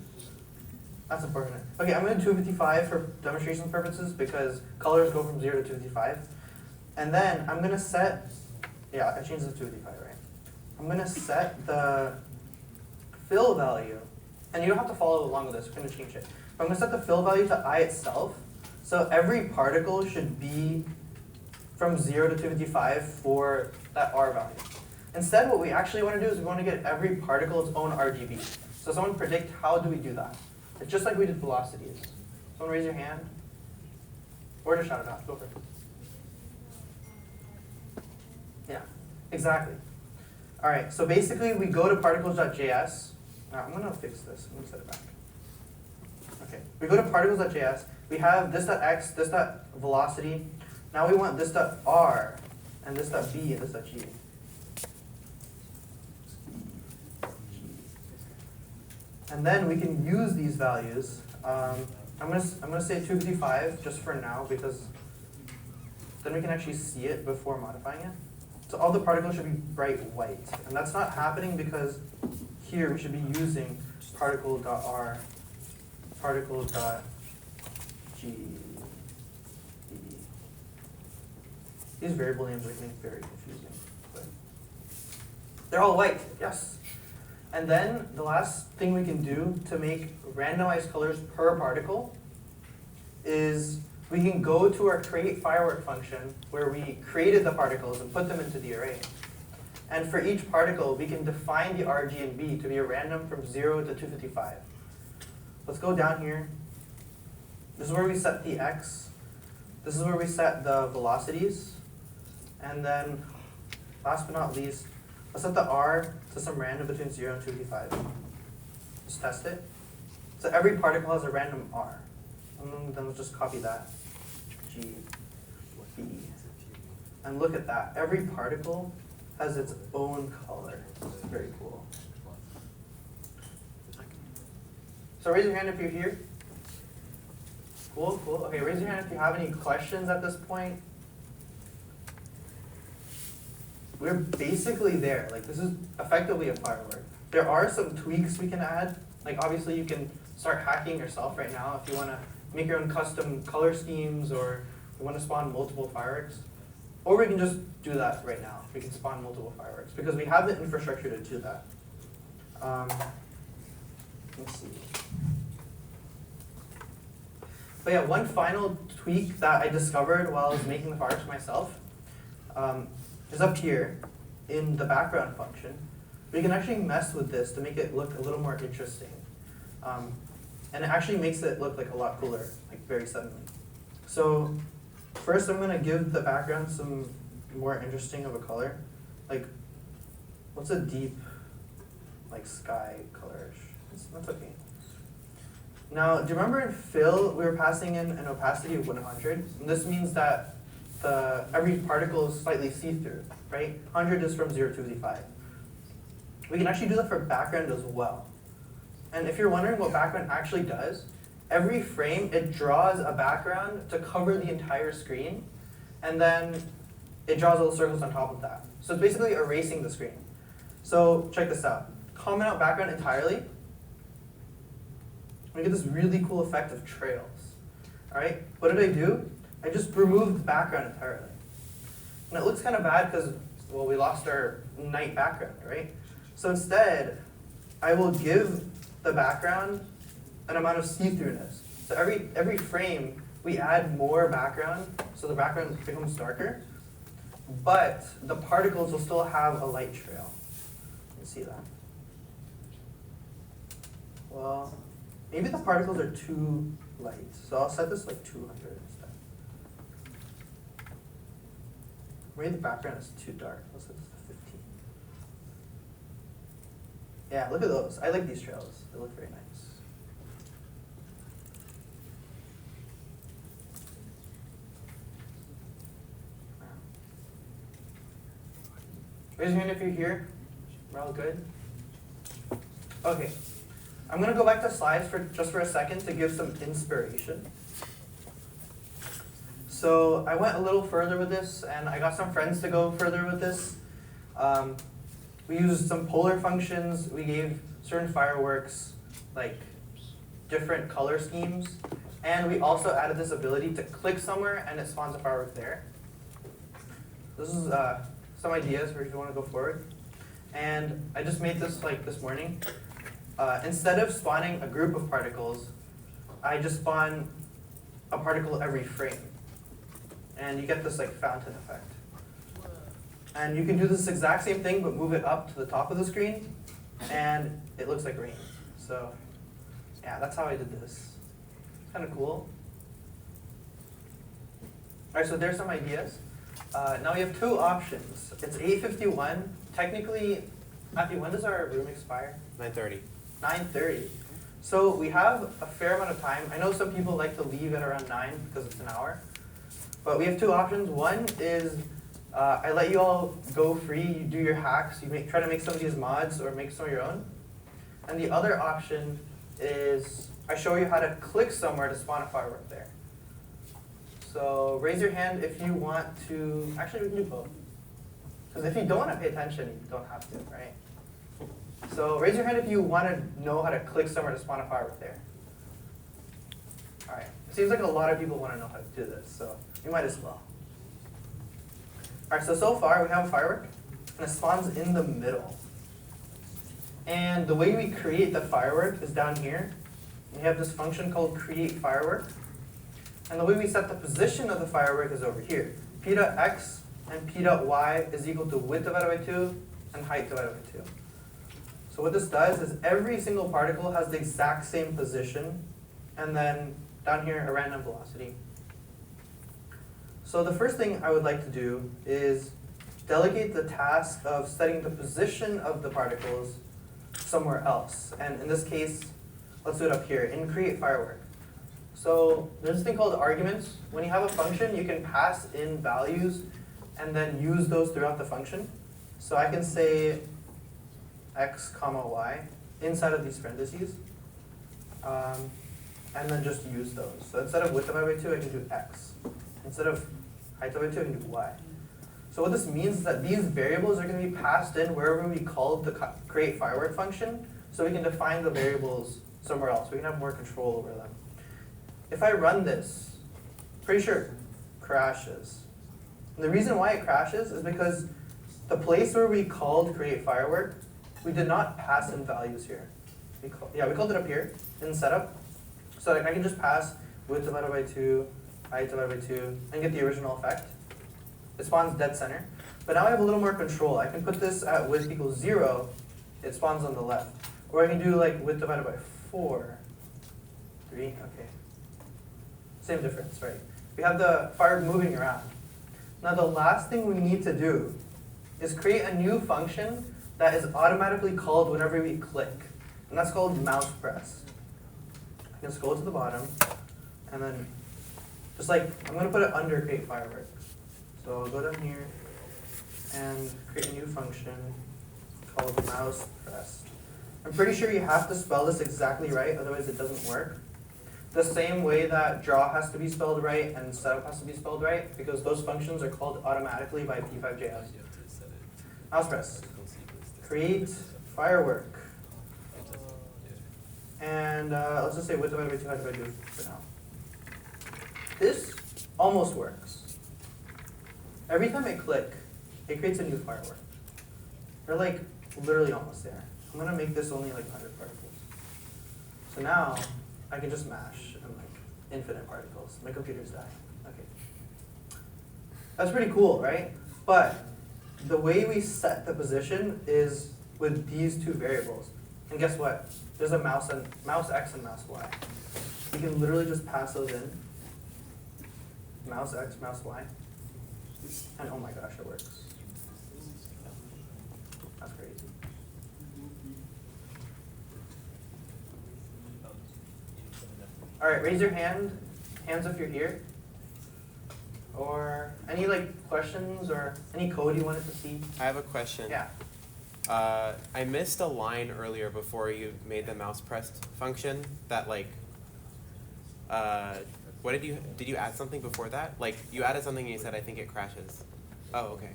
That's important. Okay, I'm going to 255 for demonstration purposes because colors go from 0 to 255. And then I'm going to set, yeah, I changed it to 255, right? I'm going to set the fill value, and you don't have to follow along with this, we're going to change it. But I'm going to set the fill value to I itself. So every particle should be from 0 to 255 for that R value. Instead, what we actually want to do is we want to get every particle its own RGB. So someone predict how do we do that? It's just like we did velocities. Someone raise your hand. Or just shout it out. Go for it. Yeah, exactly. All right, so basically we go to particles.js. Now I'm going to fix this. I'm going to set it back. Okay, we go to particles.js. We have this.x, this.velocity. Now we want this.r, and this.b, and this.g. And then we can use these values. I'm gonna say 255 just for now because then we can actually see it before modifying it. So all the particles should be bright white, and that's not happening because here we should be using particle.r, particle.g. These variable names are getting very confusing, but they're all white. Yes. And then the last thing we can do to make randomized colors per particle is we can go to our create firework function where we created the particles and put them into the array. And for each particle, we can define the R, G, and B to be a random from 0 to 255. Let's go down here. This is where we set the X. This is where we set the velocities. And then, last but not least, let's set the R to some random between 0 and 255. Just test it. So every particle has a random R. And then we'll just copy that. G, B. And look at that. Every particle has its own color. Very cool. So raise your hand if you're here. Cool, cool. Okay, raise your hand if you have any questions at this point. We're basically there. Like, this is effectively a firework. There are some tweaks we can add. Like, obviously you can start hacking yourself right now if you want to make your own custom color schemes or you want to spawn multiple fireworks. Or we can just do that right now. We can spawn multiple fireworks because we have the infrastructure to do that. Let's see. But yeah, one final tweak that I discovered while I was making the fireworks myself is up here in the background function. We can actually mess with this to make it look a little more interesting. And it actually makes it look like a lot cooler, like very suddenly. So first I'm gonna give the background some more interesting of a color. Like, what's a deep, like sky colorish? That's okay. Now, do you remember in fill, we were passing in an opacity of 100? And this means that every particle is slightly see-through, right? 100 is from 0 to 255. We can actually do that for background as well. And if you're wondering what background actually does, every frame, it draws a background to cover the entire screen, and then it draws little circles on top of that. So it's basically erasing the screen. So check this out. Comment out background entirely. We get this really cool effect of trails. All right, what did I do? I just removed the background entirely. And it looks kind of bad because, well, we lost our night background, right? So instead, I will give the background an amount of see-throughness. So every frame, we add more background, so the background becomes darker. but the particles will still have a light trail. You can see that. Well, maybe the particles are too light, so I'll set this like 200 instead. Maybe the background is too dark. I'll set this to 15. Yeah, look at those. I like these trails. They look very nice. Raise your hand if you're here. We're all good? Okay. I'm going to go back to slides for just for a second to give some inspiration. So I went a little further with this, and I got some friends to go further with this. We used some polar functions. We gave certain fireworks like different color schemes. And we also added this ability to click somewhere and it spawns a firework there. This is some ideas for if you want to go forward. And I just made this like this morning. Instead of spawning a group of particles, I just spawn a particle every frame. And you get this like fountain effect. And you can do this exact same thing, but move it up to the top of the screen, and it looks like rain. So yeah, that's how I did this. It's kind of cool. All right, so there's some ideas. Now we have two options. It's 8:51. Technically, Matthew, when does our room expire? 9:30. 9:30. So we have a fair amount of time. I know some people like to leave at around 9 because it's an hour. But we have two options. One is I let you all go free. You do your hacks. You try to make some of these mods or make some of your own. And the other option is I show you how to click somewhere to spawn a firework there. So raise your hand if you want to. Actually, we can do both. Because if you don't want to pay attention, you don't have to, right? So raise your hand if you want to know how to click somewhere to spawn a firework there. All right. It seems like a lot of people want to know how to do this, so you might as well. All right, so far we have a firework, and it spawns in the middle. And the way we create the firework is down here. We have this function called create firework. And the way we set the position of the firework is over here. P dot x and P dot y is equal to width divided by 2 and height divided by 2. So what this does is every single particle has the exact same position, and then down here a random velocity. So the first thing I would like to do is delegate the task of setting the position of the particles somewhere else. And in this case, let's do it up here in create firework. So there's this thing called arguments. When you have a function, you can pass in values and then use those throughout the function. So I can say x comma y inside of these parentheses, and then just use those. So instead of width divided by 2, I can do x. Instead of height divided by 2, I can do y. So what this means is that these variables are going to be passed in wherever we called the create firework function, so we can define the variables somewhere else. We can have more control over them. If I run this, pretty sure it crashes. And the reason why it crashes is because the place where we called create firework, we did not pass in values here. We called it up here in setup. So I can just pass width divided by 2, height divided by 2, and get the original effect. It spawns dead center. But now I have a little more control. I can put this at width equals 0, it spawns on the left. Or I can do like width divided by 4, 3, okay. Same difference, right? We have the fire moving around. Now the last thing we need to do is create a new function that is automatically called whenever we click. And that's called mouse press. I can scroll to the bottom, and then just like, I'm going to put it under create firework. So I'll go down here and create a new function called mouse press. I'm pretty sure you have to spell this exactly right, otherwise it doesn't work. The same way that draw has to be spelled right and setup has to be spelled right, because those functions are called automatically by P5JS. Mouse press. Create firework. And let's just say width divided by 2, height divided by 2 for now. This almost works. Every time I click, it creates a new firework. They're like literally almost there. I'm going to make this only like 100 particles. So now I can just mash and like infinite particles. My computer's dying. Okay. That's pretty cool, right? But the way we set the position is with these two variables. And guess what? There's a mouse x and mouse y. You can literally just pass those in. Mouse x, mouse y. And oh my gosh, it works. That's crazy. All right, raise your hands if you're here. Or any like questions or any code you wanted to see? I have a question. Yeah. I missed a line earlier before you made the mouse pressed function that like, what did you add something before that? Like you added something and you said, I think it crashes. Oh, okay.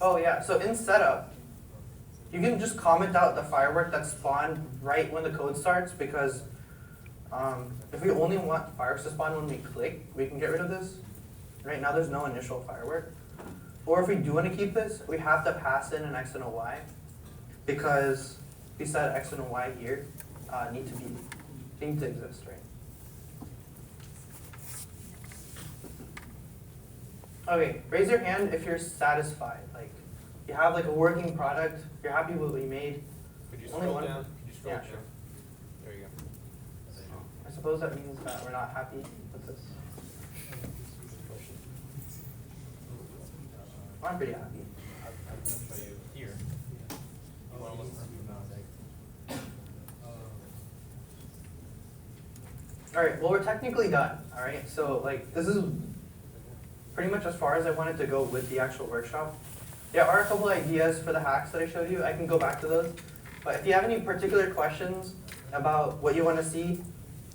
Oh yeah, so in setup, you can just comment out the firework that spawned right when the code starts because if we only want fireworks to spawn when we click, we can get rid of this. Right now there's no initial firework. Or if we do want to keep this, we have to pass in an x and a y because we said x and a y here need to exist, right? Okay, raise your hand if you're satisfied. Like you have like a working product, you're happy with what you made. Could you Only scroll one down? per- Could you scroll Yeah, down? sure. There you go. I suppose that means that we're not happy with this. I'm pretty happy. I'm going to show you here. You want to look Alright, well we're technically done, alright? So like this is pretty much as far as I wanted to go with the actual workshop. There are a couple ideas for the hacks that I showed you. I can go back to those. But if you have any particular questions about what you want to see,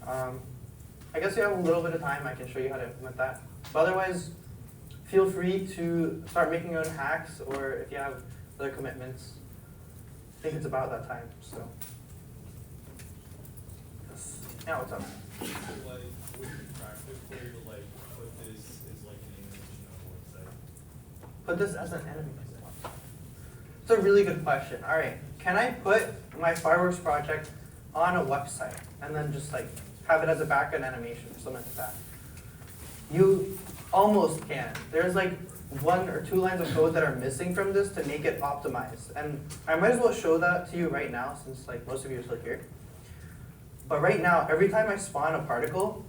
I guess you have a little bit of time. I can show you how to implement that. But otherwise, feel free to start making your own hacks, or if you have other commitments, I think it's about that time. So, yeah, what's up? So like, would it be practical to like put this as like an animation on a website? Put this as an animation. It's a really good question. All right, can I put my fireworks project on a website and then just like have it as a background animation or something like that? You almost can. There's like 1 or 2 lines of code that are missing from this to make it optimized. And I might as well show that to you right now since like most of you are still here. But right now, every time I spawn a particle,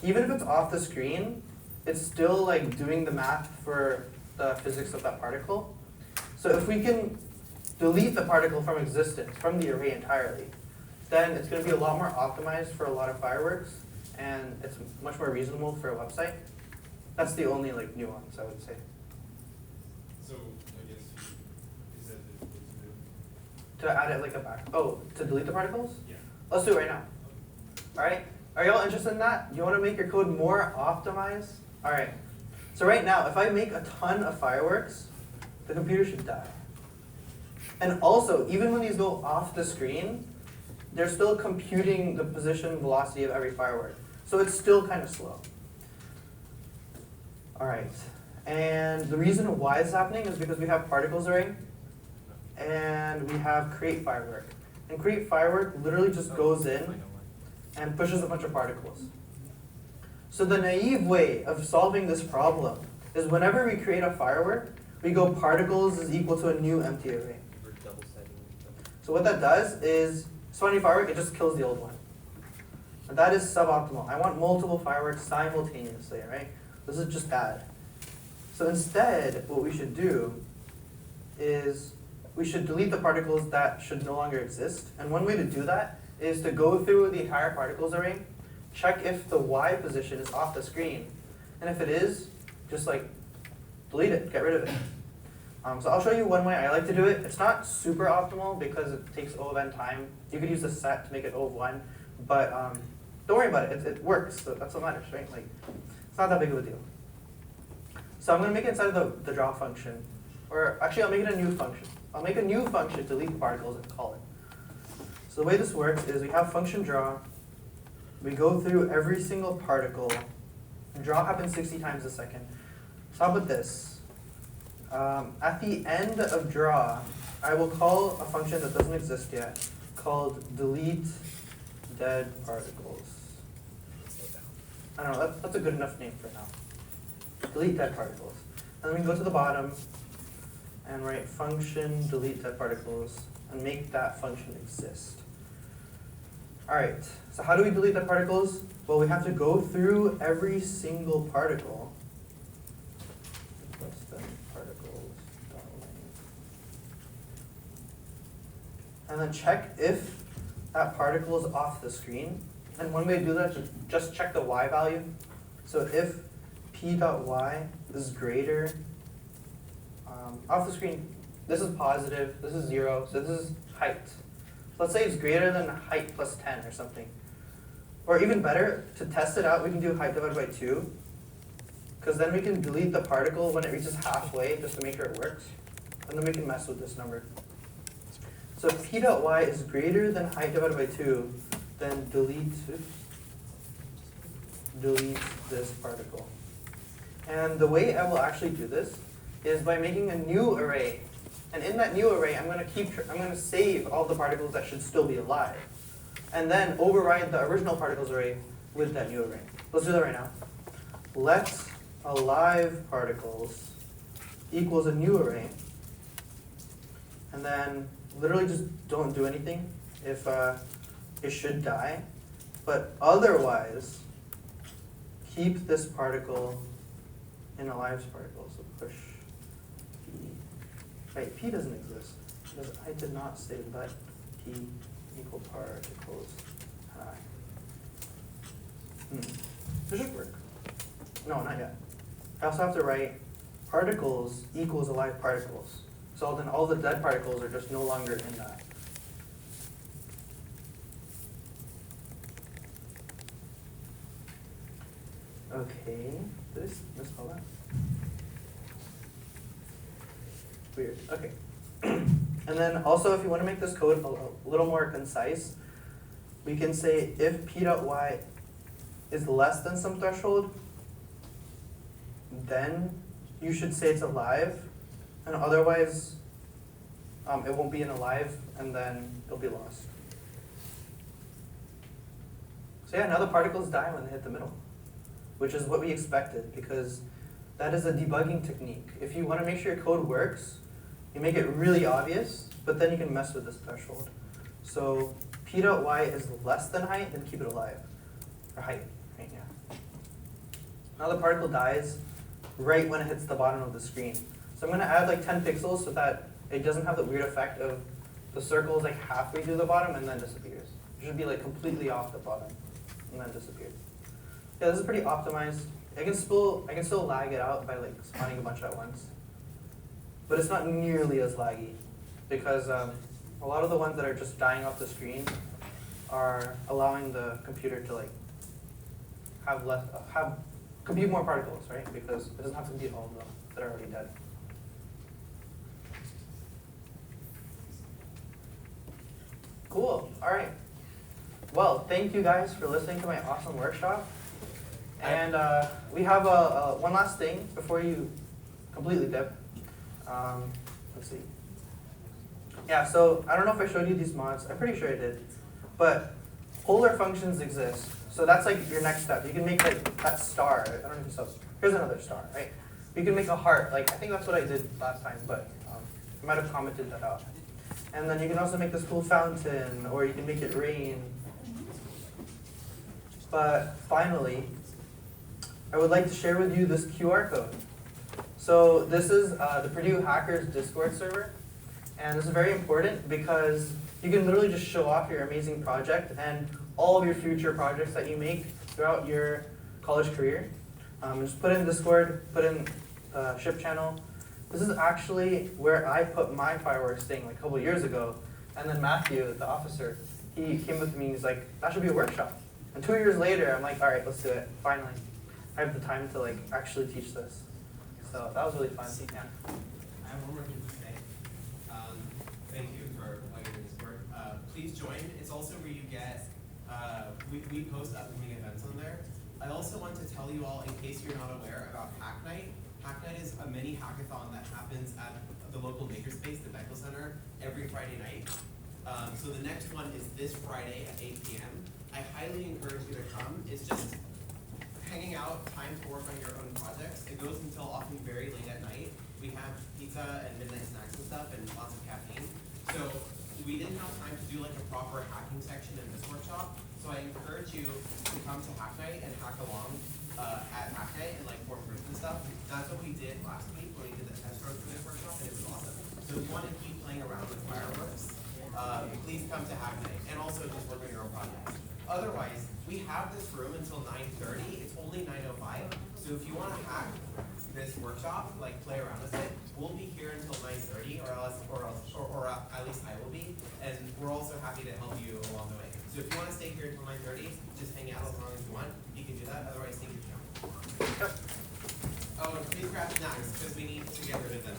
even if it's off the screen, it's still like doing the math for the physics of that particle. So if we can delete the particle from existence, from the array entirely, then it's going to be a lot more optimized for a lot of fireworks, and it's much more reasonable for a website. That's the only like nuance I would say. So I guess is that what to do? To add it like a back. Oh, to delete the particles? Yeah. Let's do it right now. All right. Are y'all interested in that? You want to make your code more optimized? All right. So right now, if I make a ton of fireworks, the computer should die. And also, even when these go off the screen, they're still computing the position velocity of every firework. So it's still kind of slow. All right. And the reason why it's happening is because we have particles array and we have create firework. And create firework literally just goes in and pushes a bunch of particles. So the naive way of solving this problem is whenever we create a firework, we go particles is equal to a new empty array. So what that does is, spawning firework, it just kills the old one. And that is suboptimal. I want multiple fireworks simultaneously, right? This is just bad. So instead, what we should do is we should delete the particles that should no longer exist. And one way to do that is to go through the entire particles array, check if the Y position is off the screen. And if it is, just like delete it, get rid of it. So I'll show you one way I like to do it. It's not super optimal because it takes O of n time. You could use the set to make it O of 1, but don't worry about it. It works, so that's what matters, right? Like, it's not that big of a deal. So I'm going to make it inside of the draw function. Or actually, I'll make it a new function. I'll make a new function, delete the particles, and call it. So the way this works is we have function draw. We go through every single particle. Draw happens 60 times a second. Stop with this. At the end of draw, I will call a function that doesn't exist yet, called delete dead particles. I don't know, that's a good enough name for now. Delete dead particles. And then we can go to the bottom and write function delete dead particles and make that function exist. Alright, so how do we delete dead particles? Well, we have to go through every single particle. Less than particles dot length. And then check if that particle is off the screen. And one way to do that is just check the y value. So if p dot y is greater, off the screen, this is positive, this is 0, so this is height. Let's say it's greater than height plus 10 or something. Or even better, to test it out, we can do height divided by 2. Because then we can delete the particle when it reaches halfway just to make sure it works. And then we can mess with this number. So if p dot y is greater than height divided by 2, then delete this particle. And the way I will actually do this is by making a new array. And in that new array, I'm going to save all the particles that should still be alive. And then override the original particles array with that new array. Let's do that right now. Let alive particles equals a new array. And then literally just don't do anything if it should die. But otherwise, keep this particle in a live particle. So push p. Wait, p doesn't exist because I did not say let p equal particles high. This should work. No, not yet. I also have to write particles equals alive particles. So then all the dead particles are just no longer in that. Okay, did I misspell that? Weird, okay. And then also if you want to make this code a little more concise, we can say if p dot y is less than some threshold, then you should say it's alive, and otherwise it won't be an alive, and then it'll be lost. So yeah, now the particles die when they hit the middle, which is what we expected, because that is a debugging technique. If you want to make sure your code works, you make it really obvious, but then you can mess with this threshold. So p dot y is less than height, then keep it alive. Or height, right? Yeah. Now the particle dies right when it hits the bottom of the screen. So I'm going to add like 10 pixels so that it doesn't have the weird effect of the circle is like halfway through the bottom and then disappears. It should be like completely off the bottom and then disappears. Yeah, this is pretty optimized. I can still lag it out by like spawning a bunch at once. But it's not nearly as laggy because a lot of the ones that are just dying off the screen are allowing the computer to like compute more particles, right? Because it doesn't have to compute all of them that are already dead. Cool. All right. Well, thank you guys for listening to my awesome workshop. And we have one last thing before you completely dip. Let's see. Yeah, so I don't know if I showed you these mods. I'm pretty sure I did. But polar functions exist. So that's like your next step. You can make like that star. I don't know if you saw. Here's another star, right? You can make a heart. Like I think that's what I did last time, but I might have commented that out. And then you can also make this cool fountain, or you can make it rain. But finally, I would like to share with you this QR code. So this is the Purdue Hackers Discord server. And this is very important because you can literally just show off your amazing project and all of your future projects that you make throughout your college career. Just put in Discord, put in ship channel. This is actually where I put my fireworks thing like a couple years ago. And then Matthew, the officer, he came with me and he's like, that should be a workshop. And 2 years later, I'm like, all right, let's do it. Finally, I have the time to like actually teach this. So that was really fun. Yeah. I have one more thing to say. Thank you for plugging in Discord. Please join. It's also where you get, we post upcoming events on there. I also want to tell you all, in case you're not aware, about Hack Night. Hack Night is a mini hackathon that happens at the local makerspace, the Bechtel Center, every Friday night. So the next one is this Friday at 8 p.m. I highly encourage you to come. It's just hanging out, time to work on your own projects. It goes until often very late at night. do like a proper hacking section in this workshop. So I encourage you to come to Hack Night and hack along at Hack Night and like form groups and stuff. That's what we did last week when we did the test run for this workshop, and it was awesome. So if you want to keep playing around with fireworks, please come to Hack Night and also just work on your own projects. Otherwise, we have this room until 9:30. It's only 9:05. So if you want to hack this workshop, like play around with it, we'll be here until 9:30, or at least I will be, and we're also happy to help you along the way. So if you want to stay here until 9:30, just hang out as long as you want. You can do that. Otherwise, thank you. Oh, and please grab snacks because we need to get rid of them.